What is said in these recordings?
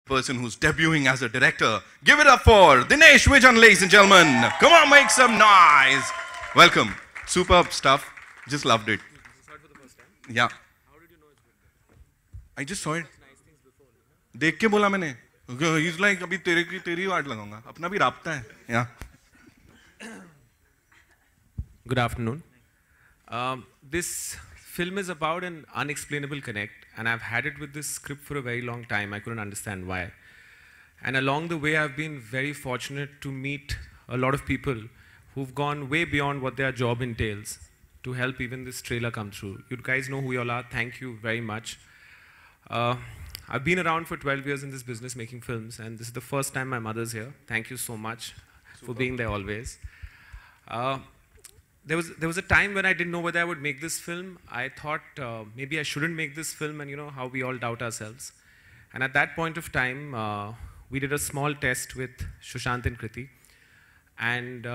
person who's debuting as a director. Give it up for Dinesh Vijan, ladies and gentlemen. Come on, make some noise. Welcome. Superb stuff. Just loved it. You saw it for the first time? Yeah. How did you know it's good? I just saw it. Nice things before. देख के बोला मैंने. He's like अभी तेरी वाट लगाऊंगा. अपना भी राब्ता है. Yeah. Good afternoon. This film is about an unexplainable connect, and I've had it with this script for a very long time. I couldn't understand why. And along the way, I've been very fortunate to meet a lot of people who've gone way beyond what their job entails to help even this trailer come through. You guys know who you all are. Thank you very much. I've been around for 12 years in this business making films, and this is the first time my mother's here. Thank you so much for being there always. There was a time when I didn't know whether I would make this film. I thought maybe I shouldn't make this film, and you know how we all doubt ourselves. And at that point of time, we did a small test with Sushant and Kriti. And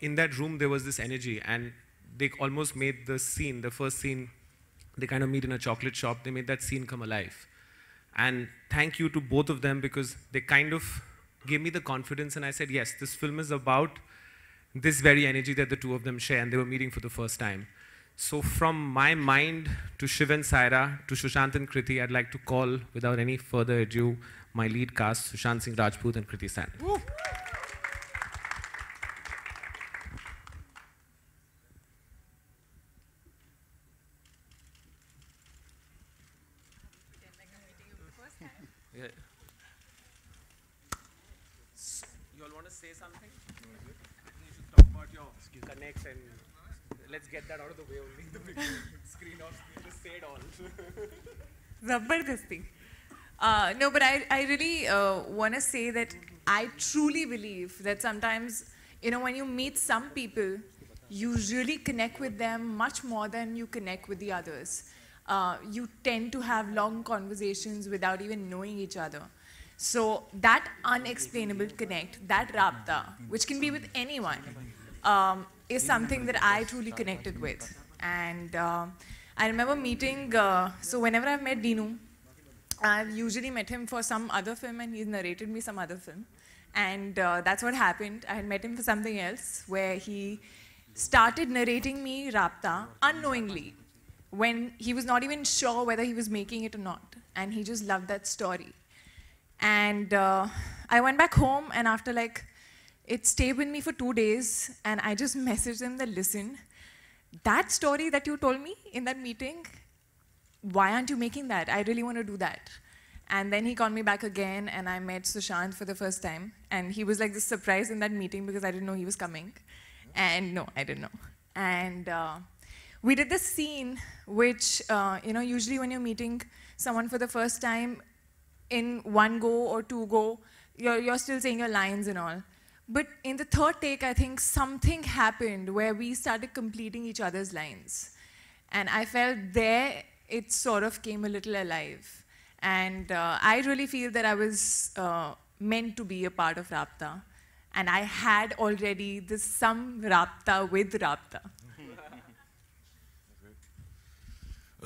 in that room, there was this energy, and they almost made the scene, the first scene, they kind of meet in a chocolate shop, they made that scene come alive. And thank you to both of them, because they kind of gave me the confidence, and I said, yes, this film is about this very energy that the two of them share, and they were meeting for the first time. So from my mind to Shiv and Saira, to Sushant and Kriti, I'd like to call, without any further ado, my lead cast, Sushant Singh Rajput and Kriti Sanon. Woo. Yeah. You all want to say something? I think you should talk about your connects, and let's get that out of the way only. The big screen off, just say it all. Zabardasti. No, but I really want to say that I truly believe that sometimes, you know, when you meet some people, you really connect with them much more than you connect with the others. You tend to have long conversations without even knowing each other. So that unexplainable connect, that rabta, which can be with anyone, is something that I truly connected with. And I remember meeting, so whenever I've met Dinu, I've usually met him for some other film, and he's narrated me some other film. And that's what happened. I had met him for something else, where he started narrating me Rabta unknowingly, when he was not even sure whether he was making it or not. And he just loved that story. And I went back home, and after it stayed with me for 2 days, and I just messaged him that, listen, that story that you told me in that meeting, why aren't you making that? I really want to do that. And then he called me back again, and I met Sushant for the first time. And he was like this surprise in that meeting, because I didn't know he was coming. And no, I didn't know. And we did this scene, which, you know, usually when you're meeting someone for the first time, in one go or two go, you're still saying your lines and all. But in the third take, I think something happened where we started completing each other's lines. And I felt there, it sort of came a little alive. And I really feel that I was meant to be a part of Rabta. And I had already this some Rabta with Rabta.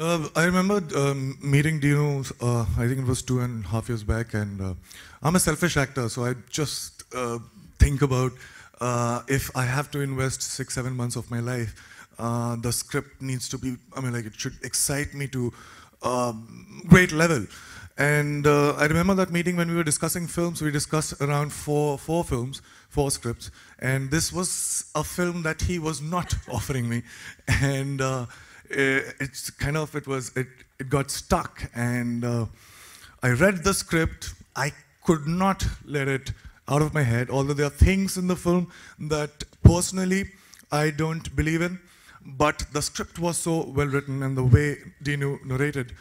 I remember meeting Dino, I think it was 2.5 years back, and I'm a selfish actor, so I just think about if I have to invest 6-7 months of my life, the script needs to be, I mean, like, it should excite me to great level. And I remember that meeting when we were discussing films. We discussed around four films, 4 scripts, and this was a film that he was not offering me. And it's kind of, it got stuck, and I read the script. I could not let it out of my head, although there are things in the film that personally I don't believe in, but the script was so well written, and the way Dinu narrated,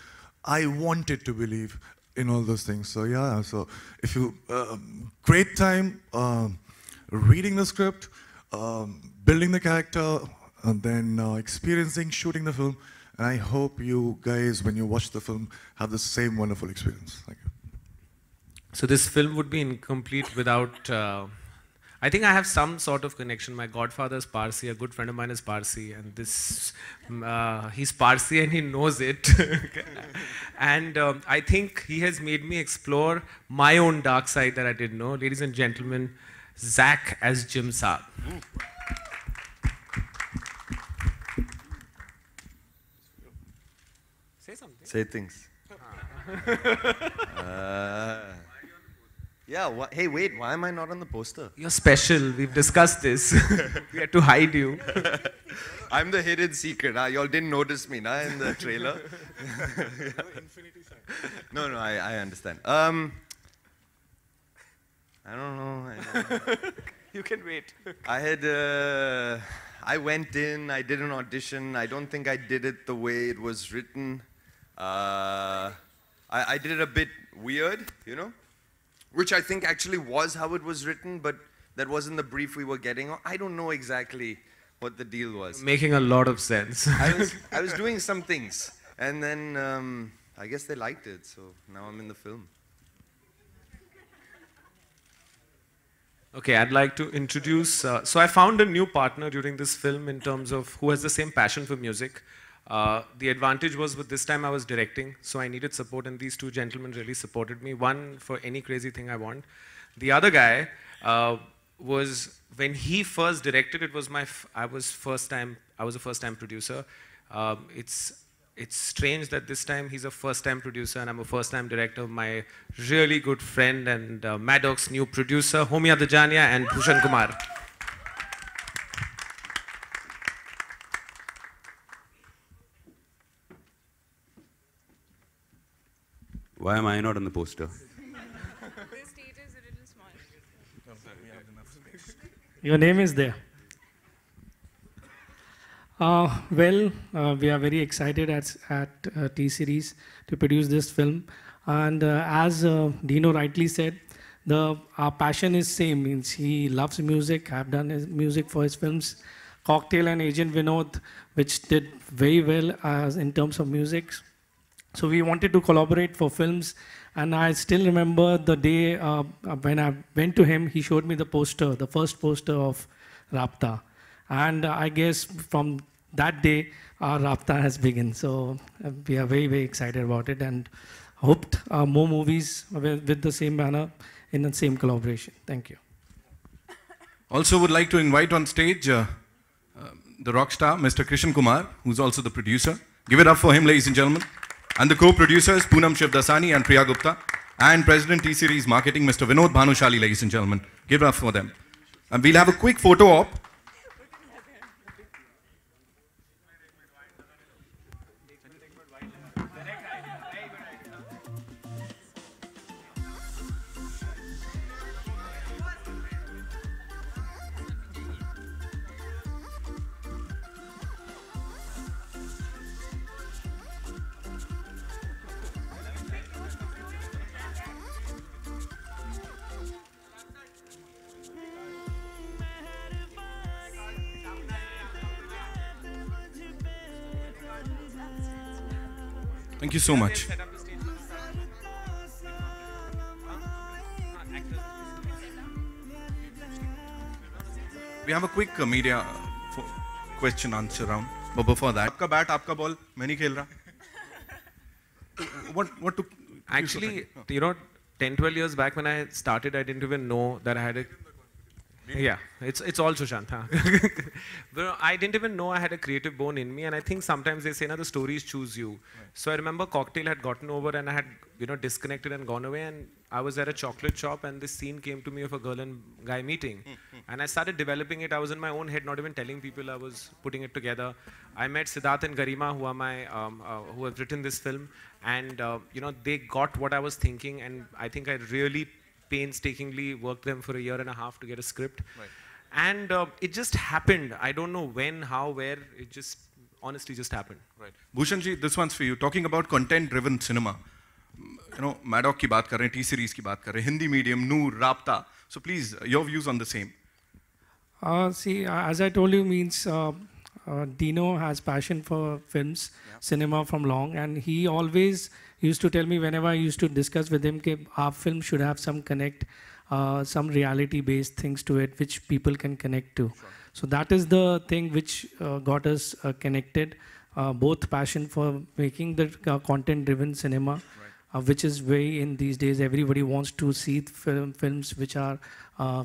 I wanted to believe in all those things. So yeah, so if you, great time reading the script, building the character, and then experiencing shooting the film. And I hope you guys, when you watch the film, have the same wonderful experience. Thank you. So this film would be incomplete without I think I have some sort of connection. My godfather is Parsi, a good friend of mine is Parsi, and this, he's Parsi and he knows it. And I think he has made me explore my own dark side that I didn't know. Ladies and gentlemen, Zach as Jim Saab. Say something. Say things. Yeah, hey, wait, why am I not on the poster? You're special. We've discussed this. We had to hide you. I'm the hidden secret. Y'all didn't notice me in the trailer. No, I understand. I don't know. You can wait. I went in, I did an audition. I don't think I did it the way it was written. I did it a bit weird, you know? Which I think actually was how it was written, but that wasn't the brief we were getting. I don't know exactly what the deal was. Making a lot of sense. I was doing some things, and then I guess they liked it, so now I'm in the film. Okay, I'd like to introduce, so I found a new partner during this film in terms of who has the same passion for music. The advantage was with this time I was directing, so I needed support, and these two gentlemen really supported me. One for any crazy thing I want. The other guy was, when he first directed, it was I was a first-time producer. It's strange that this time he's a first-time producer and I'm a first-time director. My really good friend and Maddox's new producer, Homia Dajania and Bhushan Kumar. Why am I not on the poster? The stage is a little small. Your name is there. We are very excited at T-Series to produce this film. And as Dino rightly said, our passion is same. Means he loves music. I've done his music for his films. Cocktail and Agent Vinod, which did very well in terms of music. So we wanted to collaborate for films, and I still remember the day when I went to him, he showed me the poster, the first poster of Raabta. And I guess from that day, our Raabta has begun. So we are very, very excited about it and hoped more movies with the same banner in the same collaboration. Thank you. Also would like to invite on stage the rock star, Mr. Krishan Kumar, who's also the producer. Give it up for him, ladies and gentlemen. And the co-producers, Poonam Shivdasani and Priya Gupta. And President T-Series Marketing, Mr. Vinod Bhanushali, ladies and gentlemen. Give it up for them. And we'll have a quick photo op. Thank you so much. We have a quick media question answer round. But before that, आपका bat, आपका ball, मैं नहीं खेल रहा. What to Actually, you know, 10-12 years back when I started, I didn't even know that I had a... Yeah, it's all Sushant. Huh? But I didn't even know I had a creative bone in me, and I think sometimes they say, the stories choose you. Right. So I remember Cocktail had gotten over, and I had, disconnected and gone away, and I was at a chocolate shop, and this scene came to me of a girl and guy meeting. And I started developing it. I was in my own head, not even telling people I was putting it together. I met Siddharth and Garima, who are who have written this film, and they got what I was thinking, and I think I really painstakingly worked them for a year and a half to get a script. Right. And it just happened. I don't know when, how, where. It just honestly just happened. Right. Bhushanji, this one's for you. Talking about content-driven cinema. Maddox की बात कर रहे हैं, T-Series की बात कर रहे हैं, Hindi medium, Noor, Raabta. So please, your views on the same. See, as I told you, Dino has passion for films, cinema from long, and he always he used to tell me whenever I used to discuss with him that our film should have some connect, some reality-based things to it which people can connect to. Sure. So that is the thing which got us connected. Both passion for making the content-driven cinema, which is very in these days. Everybody wants to see films which are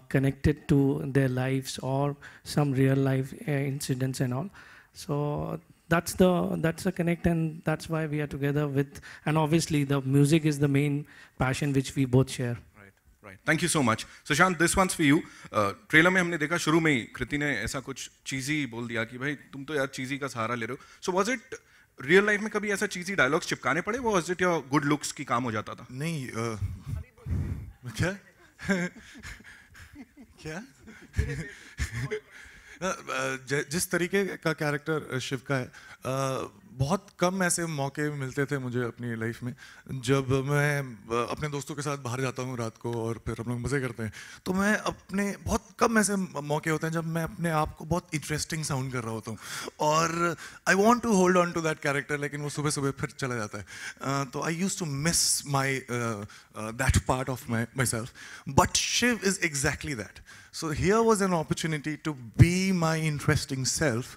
connected to their lives or some real life incidents and all. So that's the connect, and that's why we are together with. And obviously, the music is the main passion which we both share. Right. Thank you so much. Sushant, this one's for you. Trailer में हमने देखा शुरू में ही कृति ने ऐसा कुछ चीज़ी बोल दिया कि भाई तुम तो यार चीज़ी का सहारा ले रहे हो. So was it real life में कभी ऐसा चीज़ी डायलॉग्स चिपकाने पड़े? वो was it your good looks की काम हो जाता था? नहीं क्या क्या जिस तरीके का कैरेक्टर शिव का है, बहुत कम ऐसे मौके मिलते थे मुझे अपनी लाइफ में जब मैं अपने दोस्तों के साथ बाहर जाता हूँ रात को और फिर हम लोग मज़े करते हैं. तो मैं अपने बहुत कम ऐसे मौके होते हैं जब मैं अपने आप को बहुत इंटरेस्टिंग साउंड कर रहा होता हूँ और I want to hold on to that character, लेकिन वो सुबह सुबह फिर चला जाता है. तो I use to miss my that part of my self, but Shiv is exactly that. So here was an opportunity to be my interesting self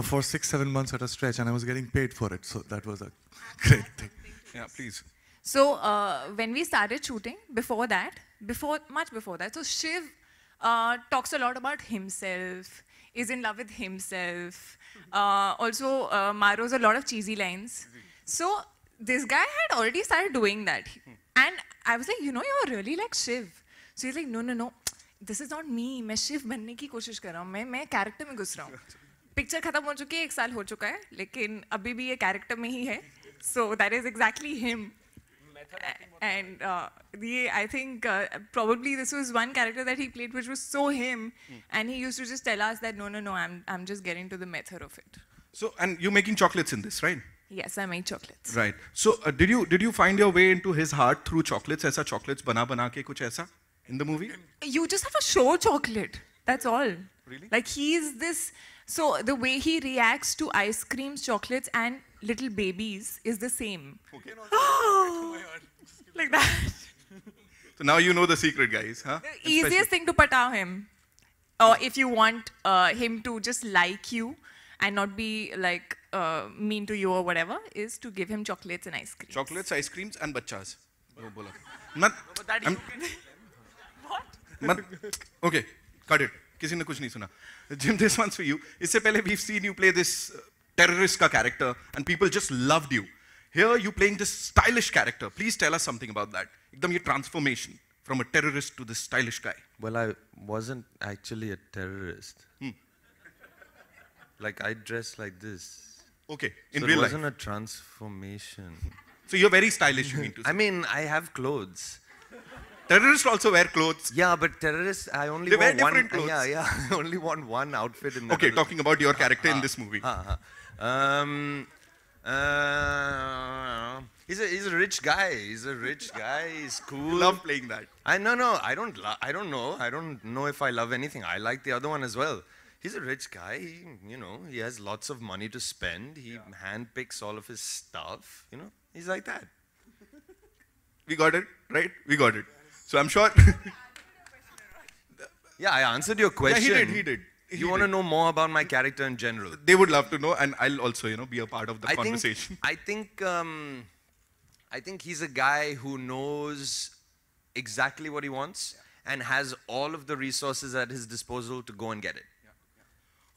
for 6-7 months at a stretch, and I was getting paid for it. So that was a great thing. Yeah, please. So when we started shooting, much before that, so Shiv talks a lot about himself, is in love with himself. Also Maro's a lot of cheesy lines. So this guy had already started doing that, and I was like, you know, you're really like Shiv. So he's like, no. This is not me. मैं शिव बनने की कोशिश कर रहा हूँ. मैं character में घुस रहा हूँ. पिक्चर खत्म हो चुकी है, 1 साल हो चुका है, लेकिन अभी भी ये कैरेक्टर में ही है. So that is exactly him. And I think probably this was one character that he played which was so him, and he used to just tell us that no, I'm just getting to the method of it. So, and you're making chocolates in this, right? Yes, I make chocolates. Right. So did you find your way into his heart through chocolates? ऐसा chocolates बना के कुछ ऐसा in the movie? You just have to show chocolate. That's all. Really? Like he's this. So the way he reacts to ice creams, chocolates, and little babies is the same. Okay. Like that. So now you know the secret, guys, huh? The easiest thing to pataw him, or if you want him to just like you and not be like mean to you or whatever, is to give him chocolates and ice creams. Chocolates, ice creams, and bachas. वो बोला. Not. Okay, cut it. किसी ने कुछ नहीं सुना. Jim, this one's for you. इससे पहले we've seen you play this terrorist का character, and people just loved you. Here you playing this stylish character. Please tell us something about that. एकदम ये transformation from a terrorist to this stylish guy. Well, I wasn't actually a terrorist. Like I dress like this. Okay, in So real it life. wasn't a transformation. So you're very stylish, you mean to say. I mean, I have clothes. Terrorists also wear clothes. Yeah, but terrorists, I only They wear want one. different clothes. Yeah, I only want one outfit in the. Okay, talking about your character in this movie. He's a rich guy. He's a rich guy. He's cool. You love playing that. I don't know. I don't know if I love anything. I like the other one as well. He's a rich guy. He has lots of money to spend. He handpicks all of his stuff. He's like that. We got it, right? We got it. So I'm sure. Yeah, I answered your question. Yeah, he did. You want to know more about my character in general? They would love to know, and I'll also, be a part of the conversation. I think he's a guy who knows exactly what he wants and has all of the resources at his disposal to go and get it.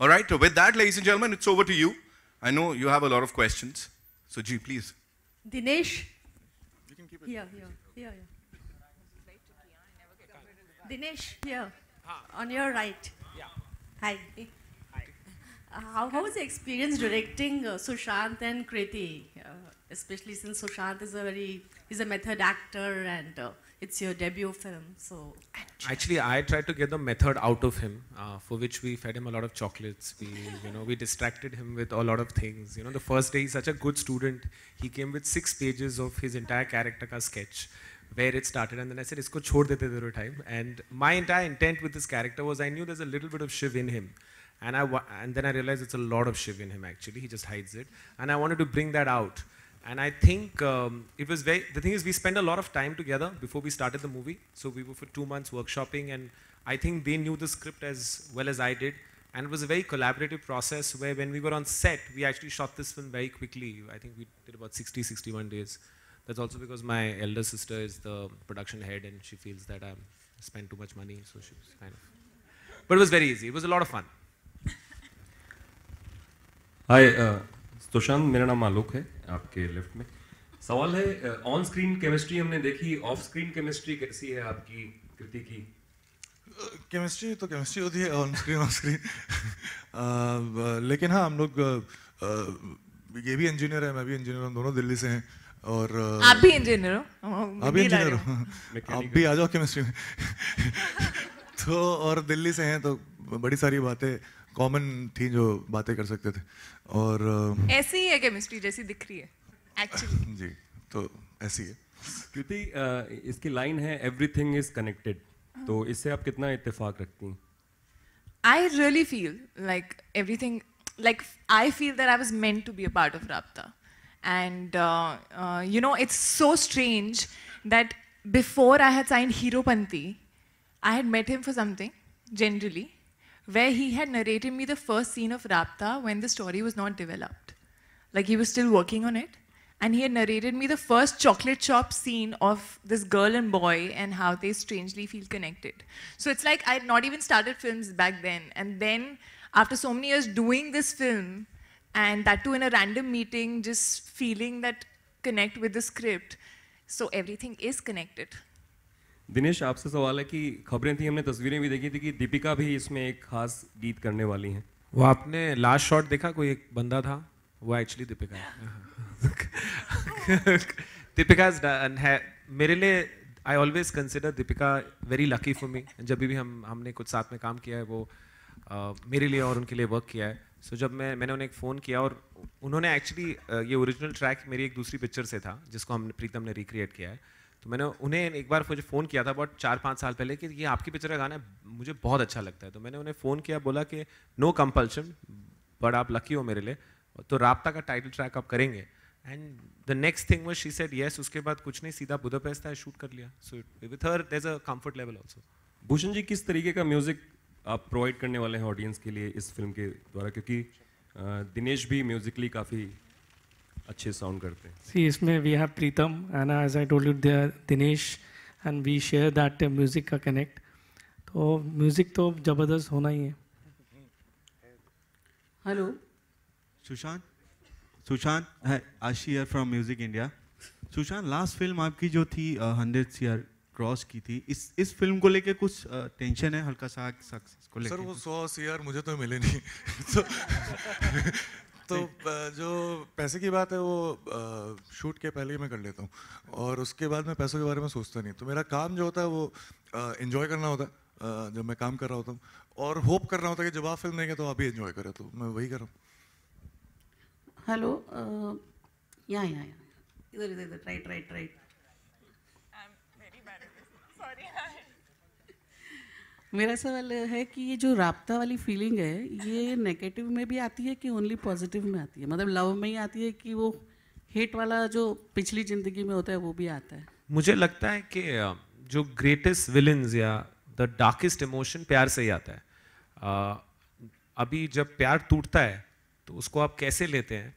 All right, so with that, ladies and gentlemen, it's over to you. I know you have a lot of questions. So, G, please. Dinesh. Here. Dinesh, here. On your right. Yeah. Hi. How was the experience directing Sushant and Kriti? Especially since Sushant is he's a method actor and it's your debut film. So Actually, I tried to get the method out of him, for which we fed him a lot of chocolates. We distracted him with a lot of things. The first day he's such a good student. He came with 6 pages of his entire character ka sketch, where it started, and then I said, "Isko chhod dete thero time." And my entire intent with this character was I knew there's a little bit of Shiv in him, and then I realized it's a lot of Shiv in him actually. He just hides it, and I wanted to bring that out. And I think it was the thing is we spent a lot of time together before we started the movie. So we were for 2 months workshopping, and I think they knew the script as well as I did. And it was a very collaborative process where when we were on set, we actually shot this film very quickly. I think we did about 60, 61 days. That's also because my elder sister is the production head and she feels that I spend too much money, so she was kind of... But it was very easy. It was a lot of fun. हाय सुशांत, मेरा नाम आलोक है, आपके left में। सवाल है, on screen chemistry हमने देखी, of screen chemistry कैसी है आपकी कृति की? केमिस्ट्री तो केमिस्ट्री होती है ऑन स्क्रीन लेकिन हाँ, हम लोग ये भी इंजीनियर है, मैं भी इंजीनियर हूँ, दोनों दिल्ली से हैं। और आप भी इंजीनियर हो? आप भी इंजीनियर हो? आप भी आ जाओ केमिस्ट्री में। तो और दिल्ली से हैं तो बड़ी सारी बातें कॉमन थी जो बातें कर सकते थे। और ऐसी ही है केमिस्ट्री जैसी दिख रही है एक्चुअली। जी, तो ऐसी है। कृति, इसकी लाइन है एवरीथिंग इज कनेक्टेड, तो इससे आप कितना इत्तेफाक रखती हैं? I really feel like everything, like I feel that I was meant to be a part of Rabta. And you know, it's so strange that before I had signed Heropanti, I had met him for something, generally, where he had narrated me the first scene of Rabta when the story was not developed. Like he was still working on it. And he had narrated me the first chocolate shop scene of this girl and boy and how they strangely feel connected. So it's like I had not even started films back then. And then after so many years doing this film, and that too in a random meeting, just feeling that connect with the script. So everything is connected. Dinesh, आपसे सवाल है कि खबरें थी, हमने तस्वीरें भी देखी थी कि दीपिका भी इसमें एक खास गीत करने वाली हैं। वो आपने लास्ट शॉट देखा, कोई एक बंदा था, वो एक्चुअली दीपिका है। दीपिका है मेरे लिए, I always consider Deepika very lucky for me. जब भी हमने कुछ साथ में काम किया है, वो मेरे लिए और उनके लिए वर्क किया है। सो जब मैंने उन्हें एक फ़ोन किया और उन्होंने एक्चुअली ये ओरिजिनल ट्रैक मेरी एक दूसरी पिक्चर से था जिसको प्रीतम ने रिक्रिएट किया है। तो मैंने उन्हें एक बार मुझे फ़ोन किया था अबाउट 4-5 साल पहले कि ये आपकी पिक्चर का गाना है, मुझे बहुत अच्छा लगता है। तो मैंने उन्हें फ़ोन किया, बोला कि नो कंपल्शन, बट आप लकी हो मेरे लिए, तो राब्ता का टाइटल ट्रैक आप करेंगे। And the next thing was she said yes. उसके बाद कुछ नहीं, सीधा बुदापेस्ट है, शूट कर लिया। So with her there is a comfort level also. Bhushan ji, किस तरीके का म्यूजिक आप प्रोवाइड करने वाले हैं ऑडियंस के लिए इस फिल्म के द्वारा, क्योंकि दिनेश भी म्यूजिकली काफ़ी अच्छे साउंड करते हैं? See, इसमें we have Pritam and as I told you, Dinesh, and we share that music का connect. तो म्यूजिक तो जबरदस्त होना ही है। हेलो सुशांत, है आशी here from music India. Sushant, last film आपकी जो थी 100 CR क्रॉस की थी, इस फिल्म को लेके कुछ टेंशन है हल्का सा सक्सेस को लेके? सर, वो 100 CR मुझे तो मिले नहीं। तो जो पैसे की बात है वो शूट के पहले ही मैं कर लेता हूँ और उसके बाद मैं पैसों के बारे में सोचता नहीं। तो मेरा काम जो होता है वो एंजॉय करना होता है जब मैं काम कर रहा होता हूँ, और होप करना होता है कि जब आप फिल्म देंगे तो आप भी एंजॉय करें, तो मैं वही कर रहा हूँ। हेलो, यहाँ इधर राइट। मेरा सवाल है कि ये जो राब्ता वाली फीलिंग है, ये नेगेटिव में भी आती है कि ओनली पॉजिटिव में आती है? मतलब लव में ही आती है कि वो हेट वाला जो पिछली ज़िंदगी में होता है वो भी आता है? मुझे लगता है कि जो ग्रेटेस्ट विलन्स या द डार्केस्ट इमोशन प्यार से ही आता है। अभी जब प्यार टूटता है तो उसको आप कैसे लेते हैं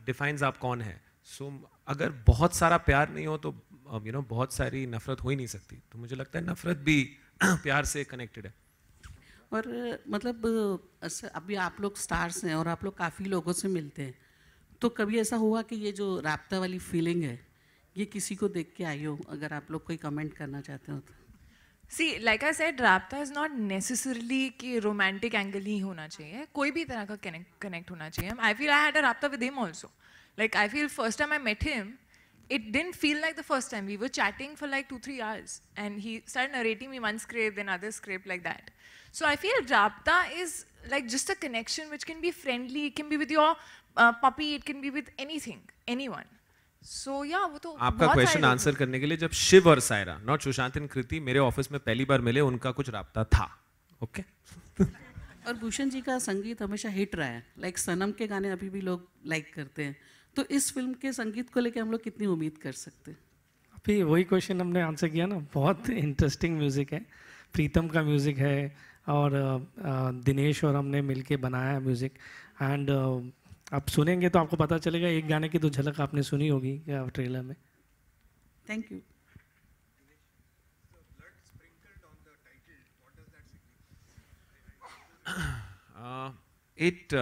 डिफाइंस आप कौन है। सो अगर बहुत सारा प्यार नहीं हो तो बहुत सारी नफरत हो ही नहीं सकती। तो मुझे लगता है नफरत भी प्यार से कनेक्टेड है। और मतलब अभी आप लोग स्टार्स हैं और आप लोग काफ़ी लोगों से मिलते हैं, तो कभी ऐसा हुआ कि ये जो राब्ता वाली फीलिंग है ये किसी को देख के आई हो? अगर आप लोग कोई कमेंट करना चाहते हो तो। See, like I said, Rabta is not necessarily कि romantic angle ही होना चाहिए, कोई भी तरह का connect होना चाहिए। I feel I had a Rabta with him also. Like I feel first time I met him, it didn't feel like the first time. We were chatting for like 2-3 hours and he started narrating me one script, then other script, like that. So I feel Rabta is like just a connection which can be friendly, it can be with your puppy, it can be with anything, anyone. So yeah, वो तो आपका question answer करने के लिए, जब शिव और Saira, not Sushant and कृति, मेरे office में पहली बार मिले, उनका कुछ राब्ता था। ओके और भूषण जी का संगीत हमेशा हिट रहा है, लाइक सनम के गाने अभी भी लोग लाइक करते हैं, तो इस फिल्म के संगीत को लेके हम लोग कितनी उम्मीद कर सकते हैं? अभी वही क्वेश्चन हमने आंसर किया ना, बहुत इंटरेस्टिंग म्यूज़िक है, प्रीतम का म्यूज़िक है और दिनेश और हमने मिलके बनाया है म्यूज़िक। एंड आप सुनेंगे तो आपको पता चलेगा, एक गाने की तो झलक आपने सुनी होगी ट्रेलर में। Thank you. It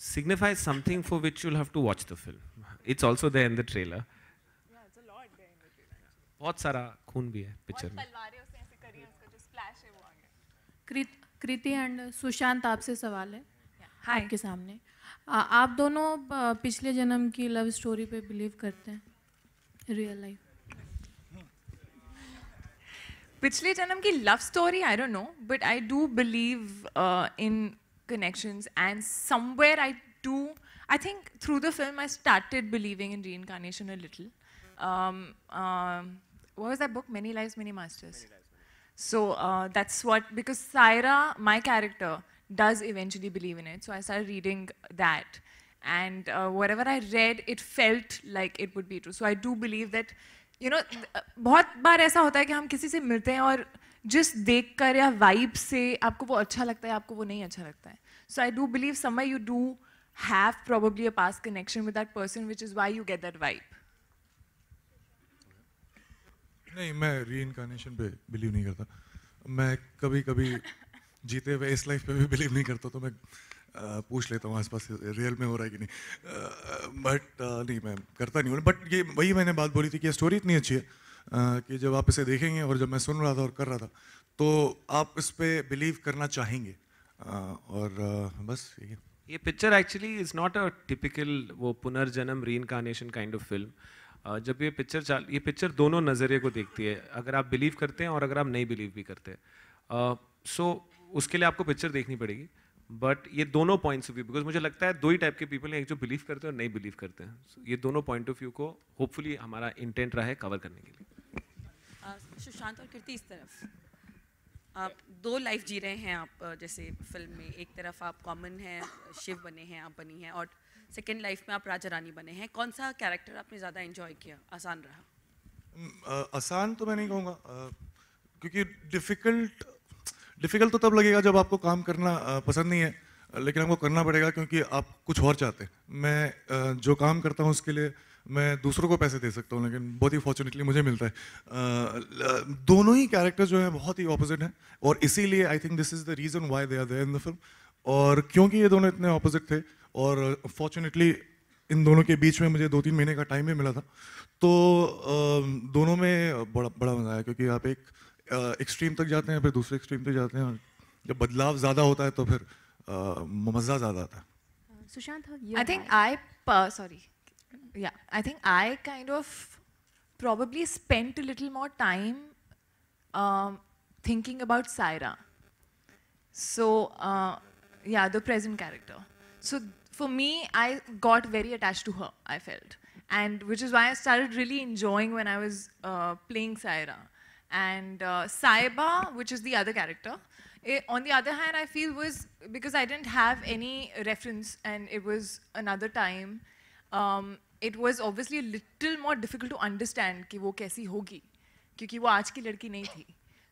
signifies something for which you'll have to watch the film. It's also there in the trailer. Yeah, it's a lot there in the trailer. बहुत सारा खून भी है पिक्चर में। तलवारें उसने ऐसे करी हैं, उसका जो स्प्लैश है वो आ गया। कृति एंड सुशांत, आपसे सवाल है हाय आपके सामने। आप दोनों पिछले जन्म की लव स्टोरी पे बिलीव करते हैं रियल लाइफ? पिछले जन्म की love story I don't know, but I do believe in connections, and somewhere I think through the film I started believing in reincarnation a little. What was that book? Many Lives, Many Masters. So that's what, because Saira, my character, does eventually believe in it. So I started reading that, and whatever I read, it felt like it would be true. So I do believe that, you know, बहुत बार ऐसा होता है कि हम किसी से मिलते हैं और जिस देख कर या वाइब से आपको वो अच्छा लगता है, आपको वो नहीं अच्छा लगता है. So I do believe somewhere you do have probably a past connection with that person, which is why you get that vibe. नहीं, मैं रीइंकार्नेशन पे बिलीव नहीं करता. मैं कभी कभी जीते हुए इस लाइफ पे भी बिलीव नहीं करता, तो मैं पूछ लेता हूँ आसपास रियल में हो रहा है कि नहीं. बट नहीं, मैं करता नहीं हूँ. बट ये वही मैंने बात बोली थी कि स्टोरी इतनी अच्छी है कि जब आप इसे देखेंगे, और जब मैं सुन रहा था और कर रहा था, तो आप इस पे बिलीव करना चाहेंगे. और बस यही है. ये picture actually is not a typical वो पुनर्जन्म रीइंकार्नेशन काइंड ऑफ फिल्म. जब ये पिक्चर दोनों नज़रिए को देखती है, अगर आप बिलीव करते हैं और अगर आप नहीं बिलीव भी करते हैं. सो उसके लिए आपको पिक्चर देखनी पड़ेगी. बट ये दोनों पॉइंट्स ऑफ व्यू, बिकॉज मुझे लगता है दो ही टाइप के पीपल हैं, एक जो बिलीव करते हैं और नहीं बिलीव करते हैं. So, ये दोनों पॉइंट ऑफ व्यू को होपफुली हमारा इंटेंट रहा है कवर करने के लिए. सुशांत और कीर्ति, इस तरफ आप दो लाइफ जी रहे हैं. आप जैसे फिल्म में एक तरफ आप कॉमन हैं, शिव बने हैं, आप बनी हैं, और सेकेंड लाइफ में आप राजा रानी बने हैं. कौन सा कैरेक्टर आपने ज़्यादा एंजॉय किया, आसान रहा? आसान तो मैं नहीं कहूँगा, क्योंकि डिफ़िकल्ट तो तब लगेगा जब आपको काम करना पसंद नहीं है, लेकिन आपको करना पड़ेगा क्योंकि आप कुछ और चाहते हैं. मैं जो काम करता हूँ उसके लिए मैं दूसरों को पैसे दे सकता हूँ, लेकिन बहुत ही फॉर्चुनेटली मुझे मिलता है. दोनों ही कैरेक्टर जो हैं बहुत ही ऑपोजिट हैं, और इसीलिए I think this is the reason why they are there in the film. और क्योंकि ये दोनों इतने ऑपोजिट थे, और फॉर्चुनेटली इन दोनों के बीच में मुझे 2-3 महीने का टाइम भी मिला था, तो दोनों में बड़ा मज़ा आया. क्योंकि आप एक एक्सट्रीम तक जाते हैं, फिर दूसरे एक्सट्रीम तक जाते हैं, और जब बदलाव ज़्यादा होता है तो फिर मज़ा ज़्यादा आता है. Sushant, I think I think I kind of probably spent a little more time thinking about Saira. So, the present character. So, for me, I got very attached to her, I felt. And which is why I started really enjoying when I was playing Saira. And Saiba, which is the other character, on the other hand, I feel was, because I didn't have any reference and it was another time, it was obviously a little more difficult to understand कि वो कैसी होगी, क्योंकि वो आज की लड़की नहीं थी.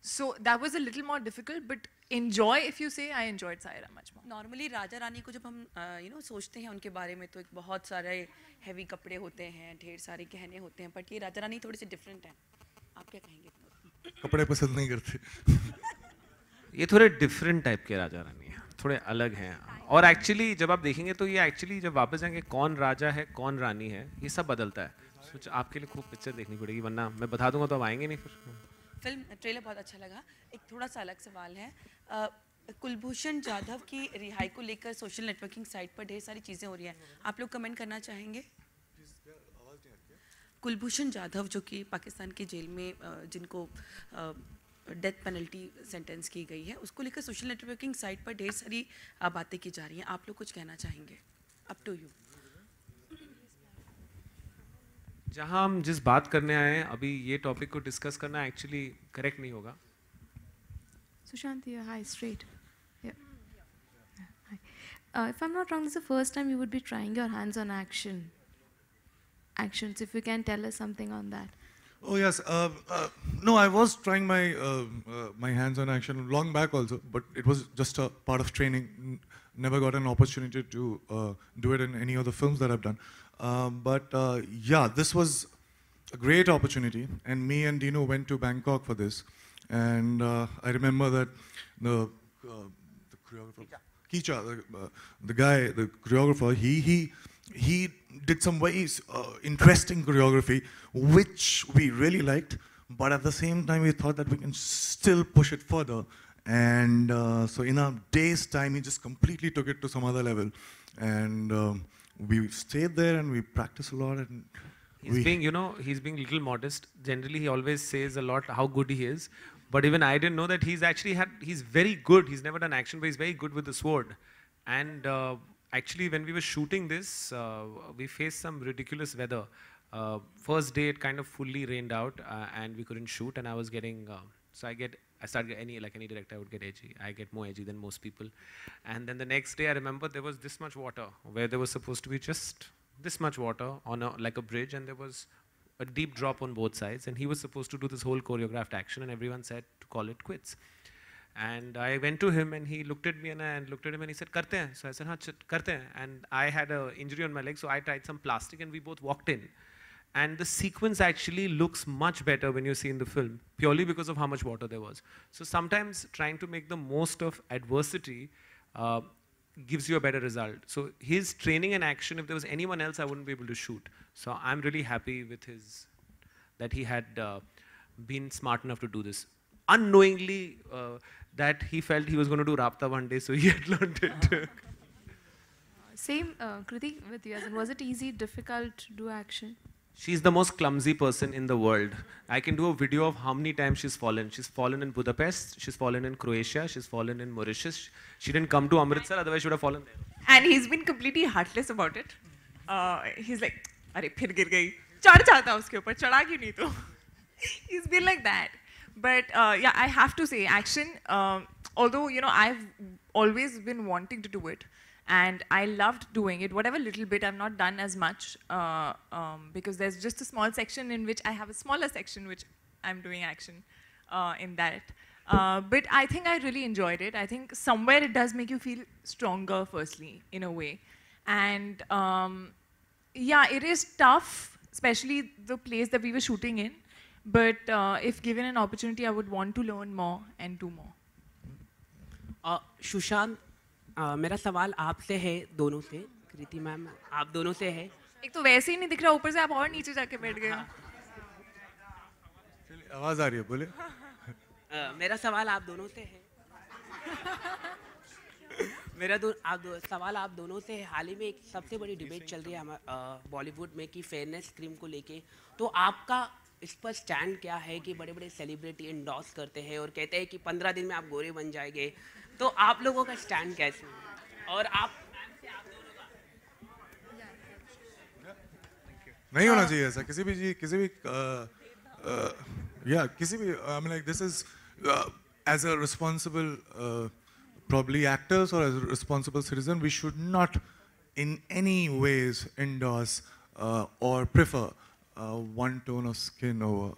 So that was a little more difficult, but enjoy, if you say, I enjoyed Saira much more. Normally Raja Rani को जब हम सोचते हैं उनके बारे में, तो एक बहुत सारे हैवी कपड़े होते हैं, ढेर सारे गहने होते हैं, बट ये राजा रानी थोड़ी सी डिफरेंट है. आप क्या कहेंगे? कपड़े पसंद नहीं करते. ये थोड़े डिफरेंट टाइप के राजा रानी हैं, थोड़े अलग हैं. और एक्चुअली जब आप देखेंगे तो ये एक्चुअली जब वापस जाएंगे कौन राजा है कौन रानी है, ये सब बदलता है. सोच आपके लिए खूब पिक्चर देखनी पड़ेगी, वरना मैं बता दूंगा तो आप आएंगे नहीं. फिर फिल्म ट्रेलर बहुत अच्छा लगा. एक थोड़ा सा अलग सवाल है. कुलभूषण जाधव की रिहाई को लेकर सोशल नेटवर्किंग साइट पर ढेर सारी चीज़ें हो रही हैं, आप लोग कमेंट करना चाहेंगे? कुलभूषण जाधव जो कि पाकिस्तान की जेल में जिनको डेथ पेनल्टी सेंटेंस की गई है, उसको लेकर सोशल नेटवर्किंग साइट पर ढेर सारी बातें की जा रही हैं, आप लोग कुछ कहना चाहेंगे? Up to you. जहाँ हम जिस बात करने आए हैं अभी, ये टॉपिक को डिस्कस करना एक्चुअली करेक्ट नहीं होगा. Sushant, hi, straight. Yeah. Hi. If I'm not wrong, this is the first time you would be trying your hands on action. actions. If you can tell us something on that. Oh yes, no, I was trying my my hands-on action long back also, but it was just a part of training. Never got an opportunity to do it in any of the films that I've done. But yeah, this was a great opportunity, and me and Dino went to Bangkok for this. And I remember that the choreographer, Kicha, the guy, the choreographer, he did some very interesting choreography, which we really liked, but at the same time we thought that we can still push it further. And so in a day's time, he just completely took it to some other level. And we stayed there and we practiced a lot. And he's being, you know, he's being a little modest. Generally, he always says a lot how good he is. But even I didn't know that he's actually he's very good. He's never done action, but he's very good with the sword. And actually, when we were shooting this, we faced some ridiculous weather. First day, it kind of fully rained out and we couldn't shoot. And I was getting, I started like any director, I would get edgy. I get more edgy than most people. And then the next day, I remember there was this much water where there was supposed to be just this much water on like a bridge, and there was a deep drop on both sides. And he was supposed to do this whole choreographed action, and everyone said to call it quits. And I went to him, and he looked at me, and I looked at him, and he said, "Karte hain." So I said, "Haan, karte hain." And I had an injury on my leg, so I tied some plastic, and we both walked in. And the sequence actually looks much better when you see in the film, purely because of how much water there was. So sometimes trying to make the most of adversity gives you a better result. So his training and action, if there was anyone else, I wouldn't be able to shoot. So I'm really happy with that he had been smart enough to do this. Unknowingly, that he felt he was going to do Rabta one day, so he had learned it. Same, Kriti, with you. Was it easy, difficult to do action? She's the most clumsy person in the world. I can do a video of how many times she's fallen. She's fallen in Budapest, she's fallen in Croatia, she's fallen in Mauritius. She didn't come to Amritsar, otherwise she would have fallen there. And he's been completely heartless about it. He's like, "Arey, phir gir gayi. Chad chahta uske upar, chada kyun nahi tu?" He's been like that. But yeah, I have to say, action, although, you know, I've always been wanting to do it, and I loved doing it, whatever little bit. I've not done as much because there's just a small section in which I have a smaller section which I'm doing action in that. But I think I really enjoyed it. I think somewhere it does make you feel stronger, firstly, in a way. And yeah, it is tough, especially the place that we were shooting in. But if given an opportunity, I would want to learn more and do more. Sushant, मेरा सवाल आपसे है, दोनों से, कृति ma'am, आप दोनों से है। एक तो वैसे ही नहीं दिख रहा, ऊपर से आप और नीचे जाके बैठ गए। आवाज आ रही है, बोले। मेरा सवाल आप दोनों से है। सवाल आप दोनों से है। हाल ही में एक सबसे बड़ी डिबेट चल रही है बॉलीवुड में कि फेयरनेस क्रीम को लेके, तो आपका इस पर स्टैंड क्या है कि बड़े बड़े सेलिब्रिटी एंडोर्स करते हैं और कहते हैं कि 15 दिन में आप गोरे बन जाएंगे, तो आप लोगों का स्टैंड कैसे है? और आप नहीं होना चाहिए ऐसा किसी भी या किसी भी I mean, like, this is as a responsible probably actors or as a responsible citizen, we should not in any ways endorse or prefer one tone of skin over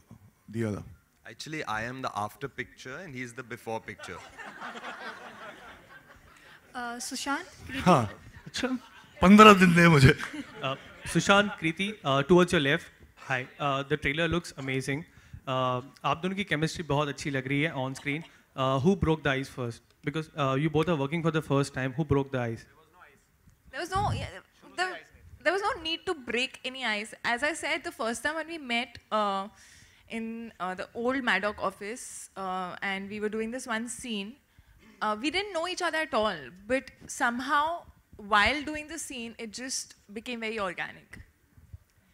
the other. Actually, I am the after picture and he's the before picture. Sushant, Kriti. हाँ, अच्छा, 15 दिन दे मुझे. Sushant, Kriti, towards your left. Hi, the trailer looks amazing. आप दोनों की chemistry बहुत अच्छी लग रही है on screen. Who broke the ice first? Because you both are working for the first time. Who broke the ice? There was no need to break any ice. As I said, the first time when we met in the old Maddock office and we were doing this one scene, we didn't know each other at all. But somehow, while doing the scene, it just became very organic.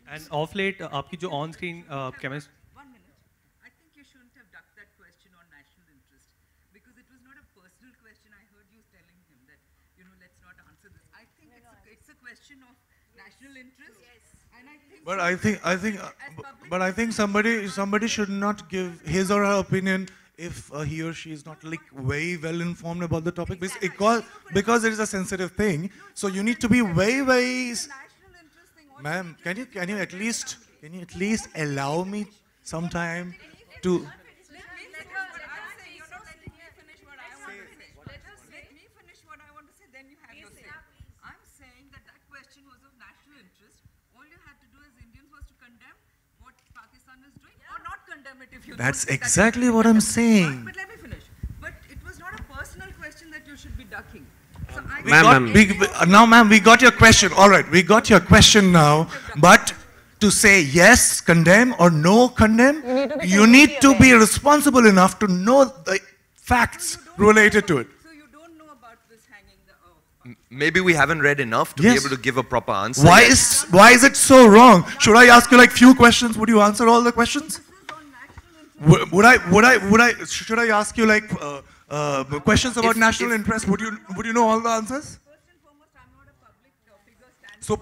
And of late, आपकी जो on-screen chemistry. One minute. I think you shouldn't have ducked that question on national interest because it was not a personal question. I heard you telling him that, you know, let's not answer this. I think it's a question of national interest. Yes. And I think. But I think somebody should not give his or her opinion if he or she is not like very well informed about the topic, because it is a sensitive thing. So you need to be very Ma'am, can you at least allow me some time to? That's exactly what I'm saying. But let me finish. But it was not a personal question that you should be ducking. So Now, ma'am, we got your question. All right, we got your question now. But to say yes, condemn, or no, condemn, you need to be responsible enough to know the facts related to it. Maybe we haven't read enough to be able to give a proper answer. Why is it so wrong? Should I ask you like few questions? Would you answer all the questions? Should I ask you like questions about national interest? Would you know all the answers? So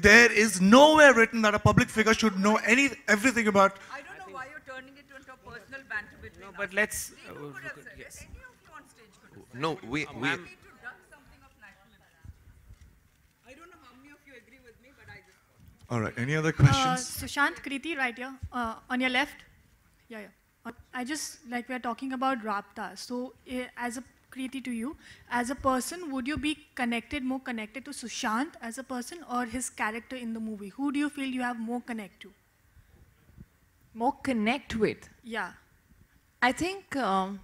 there is nowhere written that a public figure should know everything about. I don't know why you're turning it into a personal banter between No, but let's. Yes. No, we. All right. Any other questions? Sushant, Kriti, right here, on your left. Yeah. I just, like we are talking about Rabta. So, as a Kriti to you, as a person, would you be more connected to Sushant as a person or his character in the movie? Who do you feel you have more connect to? More connect with? Yeah. I think I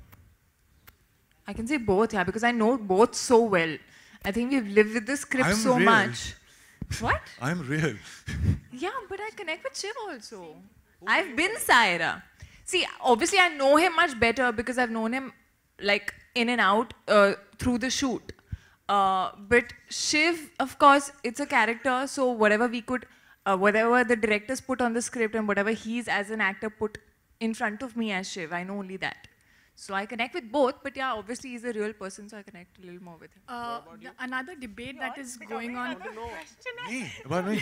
can say both, yeah, because I know both so well. I think we've lived with the script so much. What? I'm real. Yeah, but I connect with Shiv also. I've been Saira. See, obviously I know him much better because I've known him like in and out through the shoot. But Shiv, of course, it's a character, so whatever we could, whatever the directors put on the script and whatever he's as an actor put in front of me as Shiv, I know only that. So I connect with both, but yeah, obviously he's a real person, so I connect a little more with him. Another debate that is going on. Me? About me?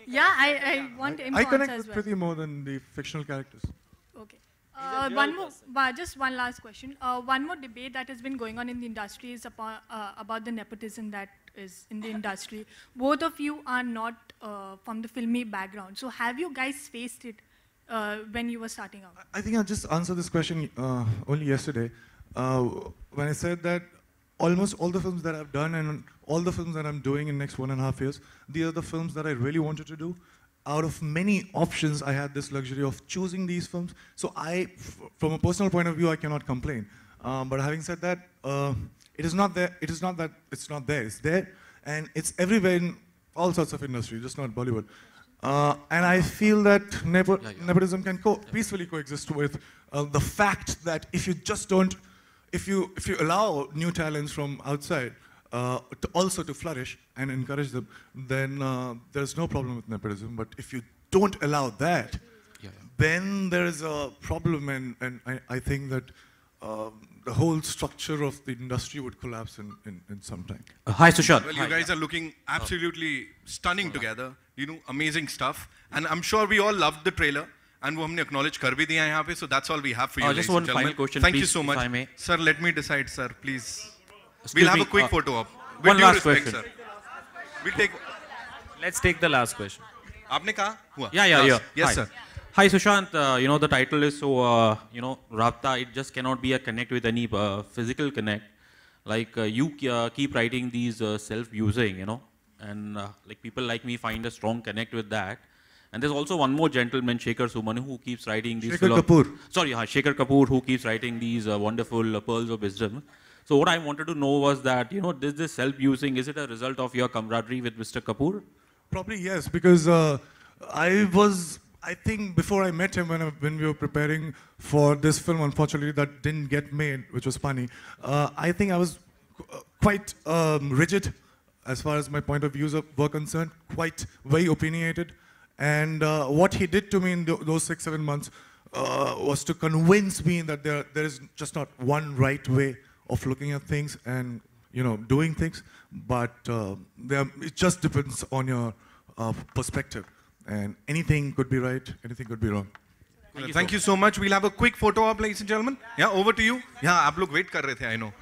Yeah, I want him to I answer connect as with well. Kriti more than the fictional characters. Okay. Just one last question. One more debate that has been going on in the industry is about the nepotism that is in the industry. Both of you are not from the filmy background. So have you guys faced it when you were starting out? I think I just answered this question only yesterday when I said that almost all the films that I've done and all the films that I'm doing in the next 1.5 years, these are the films that I really wanted to do. Out of many options, I had this luxury of choosing these films. So from a personal point of view, I cannot complain. But having said that, it is not there. It is not that it's not there. It's there, and it's everywhere in all sorts of industry, just not Bollywood. And I feel that nepotism can peacefully coexist with the fact that if you just don't, if you allow new talents from outside to flourish and encourage them, then there's no problem with nepotism. But if you don't allow that, then there is a problem, and I think that the whole structure of the industry would collapse in some time. Hi, Sushant. Well, you guys are looking absolutely stunning together. You know, amazing stuff. And I'm sure we all loved the trailer. And we have acknowledged kar bhi diya hai yahan pe, so that's all we have for you, ladies just one and gentlemen. final question, Thank you please, so if much. I may. Sir, let me decide, sir, please. Excuse We'll have me, a quick photo op. With one due last respect, question. sir. We'll take... Let's take the last question. Aapne kaha? Hua? Yeah. Yes, Hi. sir. Hi, Sushant. You know, the title is so, Rabta, it just cannot be a connect with any physical connect. Like, you keep writing these self-using, and like people like me find a strong connect with that. And there's also one more gentleman, Shekhar Sumanu, who keeps writing these... Shekhar Kapoor. Sorry, Shekhar Kapoor, who keeps writing these wonderful pearls of wisdom. So what I wanted to know was that, this self-using, is it a result of your camaraderie with Mr. Kapoor? Probably yes, because I think before I met him, when we were preparing for this film, unfortunately, that didn't get made, which was Pani, I think I was quite rigid as far as my point of views were concerned, very opinionated. And what he did to me in those 6-7 months was to convince me that there is just not one right way of looking at things and doing things, but it just depends on your perspective. And anything could be right, anything could be wrong. Thank you so much. We'll have a quick photo op, ladies and gentlemen. Yeah, over to you. Yeah, aap log wait kar rahe the, I know.